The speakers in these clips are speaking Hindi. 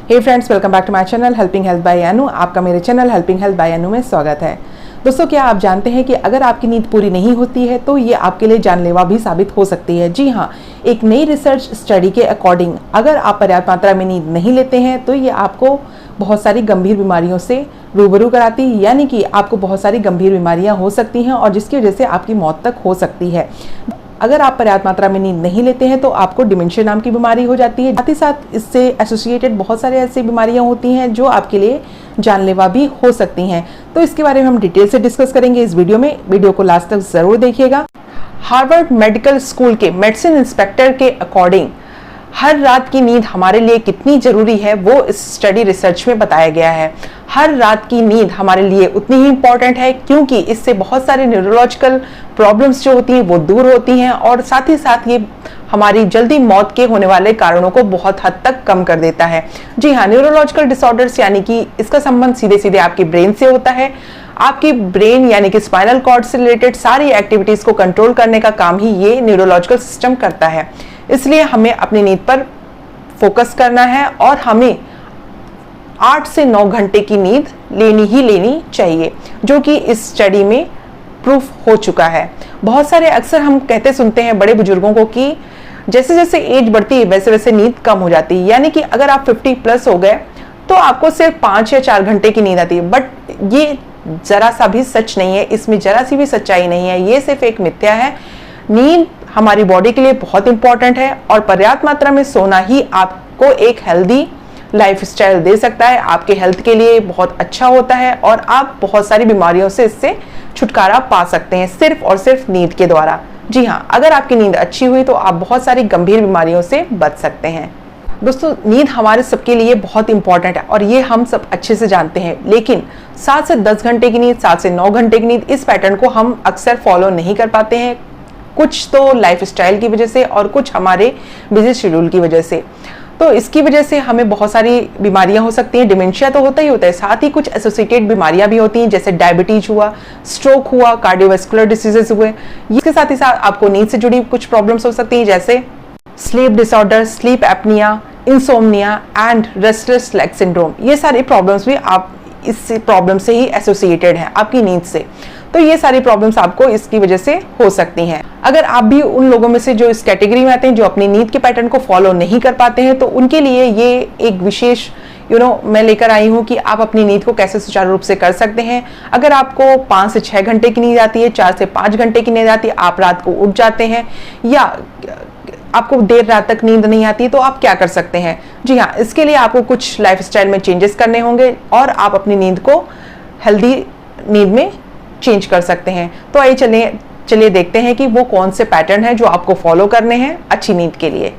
Hey friends, welcome back to my channel helping health by Anu. आपका मेरे channel helping health by Anu में स्वागत है। दोस्तों, क्या आप जानते हैं कि अगर आपकी नींद पूरी नहीं होती है तो ये आपके लिए जानलेवा भी साबित हो सकती है। जी हाँ, एक नई रिसर्च स्टडी के अकॉर्डिंग अगर आप पर्याप्त मात्रा में नींद नहीं लेते हैं तो ये आपको बहुत सारी गंभीर बीमारियों से रूबरू कराती है, यानी कि आपको बहुत सारी गंभीर बीमारियां हो सकती हैं और जिसकी वजह से आपकी मौत तक हो सकती है। अगर आप पर्याप्त मात्रा में नींद नहीं लेते हैं तो आपको डिमेंशिया नाम की बीमारी हो जाती है। साथ ही साथ इससे एसोसिएटेड बहुत सारे ऐसी बीमारियां होती हैं जो आपके लिए जानलेवा भी हो सकती हैं। तो इसके बारे में हम डिटेल से डिस्कस करेंगे इस वीडियो में। वीडियो को लास्ट तक जरूर देखिएगा। हार्वर्ड मेडिकल स्कूल के मेडिसिन इंस्पेक्टर के अकॉर्डिंग हर रात की नींद हमारे लिए कितनी जरूरी है वो इस स्टडी रिसर्च में बताया गया है। हर रात की नींद हमारे लिए उतनी ही इंपॉर्टेंट है क्योंकि इससे बहुत सारे न्यूरोलॉजिकल प्रॉब्लम्स जो होती हैं वो दूर होती हैं और साथ ही साथ ये हमारी जल्दी मौत के होने वाले कारणों को बहुत हद तक कम कर देता है। जी हाँ, न्यूरोलॉजिकल डिसऑर्डर्स यानी कि इसका संबंध सीधे सीधे आपके ब्रेन से होता है। आपकी ब्रेन यानी कि स्पाइनल कॉर्ड से रिलेटेड सारी एक्टिविटीज को कंट्रोल करने का काम ही ये न्यूरोलॉजिकल सिस्टम करता है। इसलिए हमें अपनी नींद पर फोकस करना है और हमें 8 से 9 घंटे की नींद लेनी चाहिए, जो कि इस स्टडी में प्रूफ हो चुका है। बहुत सारे अक्सर हम कहते सुनते हैं बड़े बुजुर्गों को कि जैसे जैसे एज बढ़ती है वैसे वैसे नींद कम हो जाती है, यानी कि अगर आप 50 प्लस हो गए तो आपको सिर्फ 5 या 4 घंटे की नींद आती है। बट ये जरा सा भी सच नहीं है, इसमें जरा सी भी सच्चाई नहीं है, ये सिर्फ एक मिथ्या है। नींद हमारी बॉडी के लिए बहुत इंपॉर्टेंट है और पर्याप्त मात्रा में सोना ही आपको एक हेल्दी लाइफस्टाइल दे सकता है, आपके हेल्थ के लिए बहुत अच्छा होता है और आप बहुत सारी बीमारियों से इससे छुटकारा पा सकते हैं सिर्फ और सिर्फ नींद के द्वारा। जी हाँ, अगर आपकी नींद अच्छी हुई तो आप बहुत सारी गंभीर बीमारियों से बच सकते हैं। दोस्तों, नींद हमारे सबके लिए बहुत इंपॉर्टेंट है और ये हम सब अच्छे से जानते हैं, लेकिन 7 से 10 घंटे की नींद, 7 से 9 घंटे की नींद, इस पैटर्न को हम अक्सर फॉलो नहीं कर पाते हैं। कुछ तो लाइफस्टाइल की वजह से और कुछ हमारे बिजी शेड्यूल की वजह से। तो इसकी वजह से हमें बहुत सारी बीमारियां हो सकती हैं। डिमेंशिया तो होता ही होता है, साथ ही कुछ एसोसिएटेड बीमारियां भी होती हैं, जैसे डायबिटीज हुआ, स्ट्रोक हुआ, कार्डियोवास्कुलर डिसीजेस हुए। इसके साथ ही साथ आपको नींद से जुड़ी कुछ प्रॉब्लम्स हो सकती हैं, जैसे sleep disorder, sleep apnoea, insomnia and restless leg syndrome. ये सारी प्रॉब्लम्स भी आप इस प्रॉब्लम से ही एसोसिएटेड हैं, आपकी नींद से। तो ये सारी प्रॉब्लम्स आपको इसकी वजह से हो सकती हैं। अगर आप भी उन लोगों में से जो इस कैटेगरी में आते हैं, जो अपनी नींद के पैटर्न को फॉलो नहीं कर पाते हैं, तो उनके लिए ये एक विशेष मैं लेकर आई हूँ कि आप अपनी नींद को कैसे सुचारू रूप से कर सकते हैं। अगर आपको 5 से 6 घंटे की नींद आती है, 4 से 5 घंटे की नींद आती है, आप रात को उठ जाते हैं या आपको देर रात तक नींद नहीं आती, तो आप क्या कर सकते हैं। जी हाँ, इसके लिए आपको कुछ लाइफस्टाइल में चेंजेस करने होंगे और आप अपनी नींद को हेल्दी नींद में चेंज कर सकते हैं। तो आइए चलिए देखते हैं कि वो कौन से पैटर्न है जो आपको फॉलो करने हैं अच्छी नींद के लिए।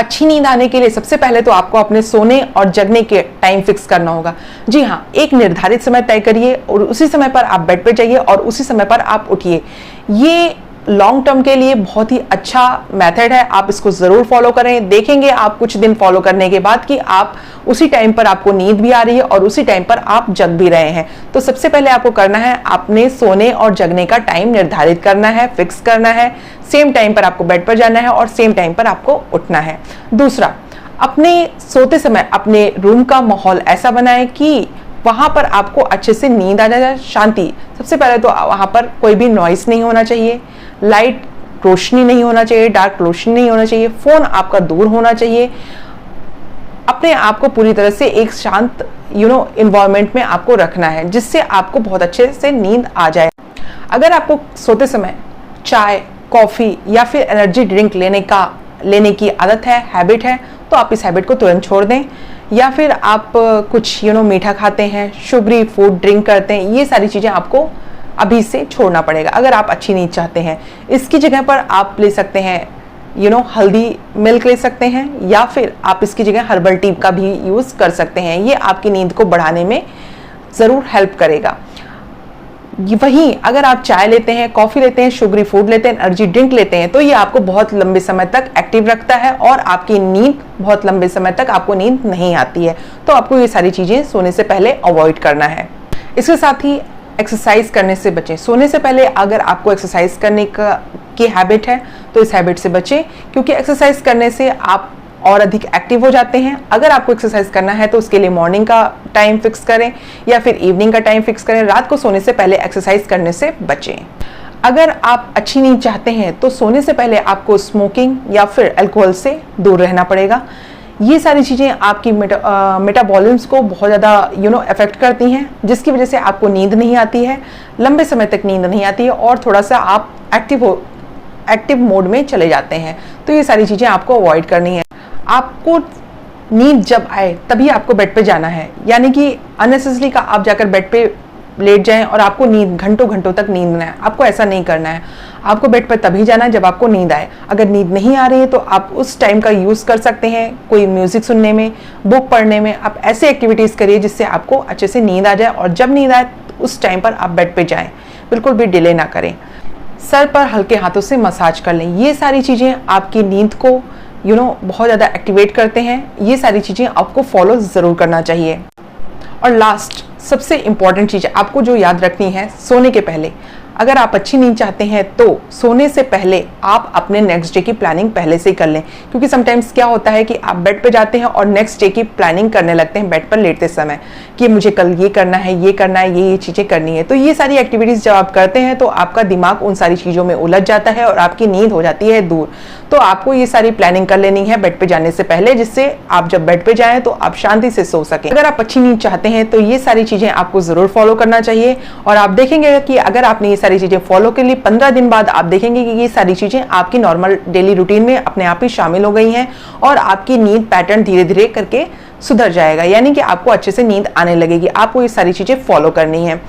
अच्छी नींद आने के लिए सबसे पहले तो आपको अपने सोने और जगने के टाइम फिक्स करना होगा। जी हाँ, एक निर्धारित समय तय करिए और उसी समय पर आप बेड पर जाइए और उसी समय पर आप उठिए। ये लॉन्ग टर्म के लिए बहुत ही अच्छा मेथड है, आप इसको जरूर फॉलो करें। देखेंगे आप कुछ दिन फॉलो करने के बाद कि आप उसी टाइम पर आपको नींद भी आ रही है और उसी टाइम पर आप जग भी रहे हैं। तो सबसे पहले आपको करना है, अपने सोने और जगने का टाइम निर्धारित करना है, फिक्स करना है। सेम टाइम पर आपको बेड पर जाना है और सेम टाइम पर आपको उठना है। दूसरा, अपने सोते समय अपने रूम का माहौल ऐसा बनाएं कि वहां पर आपको अच्छे से नींद आ जाए, शांति। सबसे पहले तो वहां पर कोई भी नॉइस नहीं होना चाहिए, लाइट रोशनी नहीं होना चाहिए, डार्क रोशनी नहीं होना चाहिए, फोन आपका दूर होना चाहिए। अपने आप को पूरी तरह से एक शांत एनवायरनमेंट में आपको रखना है, जिससे आपको बहुत अच्छे से नींद आ जाए। अगर आपको सोते समय चाय, कॉफी या फिर एनर्जी ड्रिंक लेने की आदत है, हैबिट है, तो आप इस हैबिट को तुरंत छोड़ दें। या फिर आप कुछ मीठा खाते हैं, शुगरी फूड ड्रिंक करते हैं, ये सारी चीजें आपको अभी से छोड़ना पड़ेगा अगर आप अच्छी नींद चाहते हैं। इसकी जगह पर आप ले सकते हैं हल्दी मिल्क ले सकते हैं, या फिर आप इसकी जगह हर्बल टी का भी यूज कर सकते हैं। ये आपकी नींद को बढ़ाने में जरूर हेल्प करेगा। वहीं अगर आप चाय लेते हैं, कॉफी लेते हैं, शुगरी फूड लेते हैं, एनर्जी ड्रिंक लेते हैं, तो ये आपको बहुत लंबे समय तक एक्टिव रखता है और आपकी नींद बहुत लंबे समय तक आपको नींद नहीं आती है। तो आपको ये सारी चीजें सोने से पहले अवॉइड करना है। इसके साथ ही एक्सरसाइज करने से बचें। सोने से पहले अगर आपको एक्सरसाइज करने की हैबिट है तो इस हैबिट से बचें, क्योंकि एक्सरसाइज करने से आप और अधिक एक्टिव हो जाते हैं। अगर आपको एक्सरसाइज करना है तो उसके लिए मॉर्निंग का टाइम फिक्स करें या फिर इवनिंग का टाइम फिक्स करें। रात को सोने से पहले एक्सरसाइज करने से बचें। अगर आप अच्छी नींद चाहते हैं तो सोने से पहले आपको स्मोकिंग या फिर अल्कोहल से दूर रहना पड़ेगा। ये सारी चीज़ें आपकी मेटाबॉलिज्म को बहुत ज़्यादा अफेक्ट करती हैं, जिसकी वजह से आपको नींद नहीं आती है, लंबे समय तक नींद नहीं आती है और थोड़ा सा आप एक्टिव मोड में चले जाते हैं। तो ये सारी चीज़ें आपको अवॉइड करनी है। आपको नींद जब आए तभी आपको बेड पे जाना है, यानी कि अननेसेसरी का आप जाकर बेड पे लेट जाएं और आपको नींद घंटों घंटों तक नींद ना आए। आपको ऐसा नहीं करना है। आपको बेड पर तभी जाना है जब आपको नींद आए। अगर नींद नहीं आ रही है तो आप उस टाइम का यूज़ कर सकते हैं कोई म्यूज़िक सुनने में, बुक पढ़ने में। आप ऐसे एक्टिविटीज़ करिए जिससे आपको अच्छे से नींद आ जाए और जब नींद आए उस टाइम पर आप बेड पर जाएँ, बिल्कुल भी डिले ना करें। सर पर हल्के हाथों से मसाज कर लें। ये सारी चीज़ें आपकी नींद को बहुत ज़्यादा एक्टिवेट करते हैं। ये सारी चीज़ें आपको फॉलो ज़रूर करना चाहिए। और लास्ट सबसे इम्पॉर्टेंट चीज़ आपको जो याद रखनी है, सोने के पहले अगर आप अच्छी नींद चाहते हैं तो सोने से पहले आप अपने नेक्स्ट डे की प्लानिंग पहले से ही कर लें। क्योंकि समटाइम्स क्या होता है कि आप बेड पे जाते हैं और नेक्स्ट डे की प्लानिंग करने लगते हैं बेड पर लेटते समय कि मुझे कल ये करना है, ये करना है, ये चीज़ें करनी है। तो ये सारी एक्टिविटीज़ जब आप करते हैं तो आपका दिमाग उन सारी चीज़ों में उलझ जाता है और आपकी नींद हो जाती है दूर। तो आपको ये सारी प्लानिंग कर लेनी है बेड पे जाने से पहले, जिससे आप जब बेड पे जाएं तो आप शांति से सो सकें। अगर आप अच्छी नींद चाहते हैं तो ये सारी चीज़ें आपको ज़रूर फॉलो करना चाहिए। और आप देखेंगे कि अगर आपने ये सारी चीज़ें फॉलो कर ली, 15 दिन बाद आप देखेंगे कि ये सारी चीज़ें आपकी नॉर्मल डेली रूटीन में अपने आप ही शामिल हो गई हैं और आपकी नींद पैटर्न धीरे धीरे करके सुधर जाएगा, यानी कि आपको अच्छे से नींद आने लगेगी। आपको ये सारी चीज़ें फॉलो करनी है।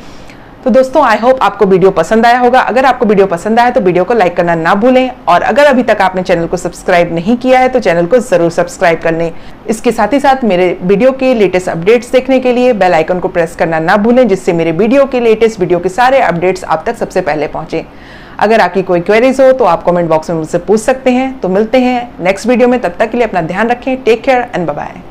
तो दोस्तों, आई होप आपको वीडियो पसंद आया होगा। अगर आपको वीडियो पसंद आया तो वीडियो को लाइक करना ना भूलें और अगर अभी तक आपने चैनल को सब्सक्राइब नहीं किया है तो चैनल को ज़रूर सब्सक्राइब कर लें। इसके साथ ही साथ मेरे वीडियो के लेटेस्ट अपडेट्स देखने के लिए बेल आइकन को प्रेस करना ना भूलें, जिससे मेरे वीडियो के सारे अपडेट्स आप तक सबसे पहले पहुँचें। अगर आपकी कोई क्वेरीज हो तो आप कमेंट बॉक्स में मुझसे पूछ सकते हैं। तो मिलते हैं नेक्स्ट वीडियो में, तब तक के लिए अपना ध्यान रखें। Take care and bye bye.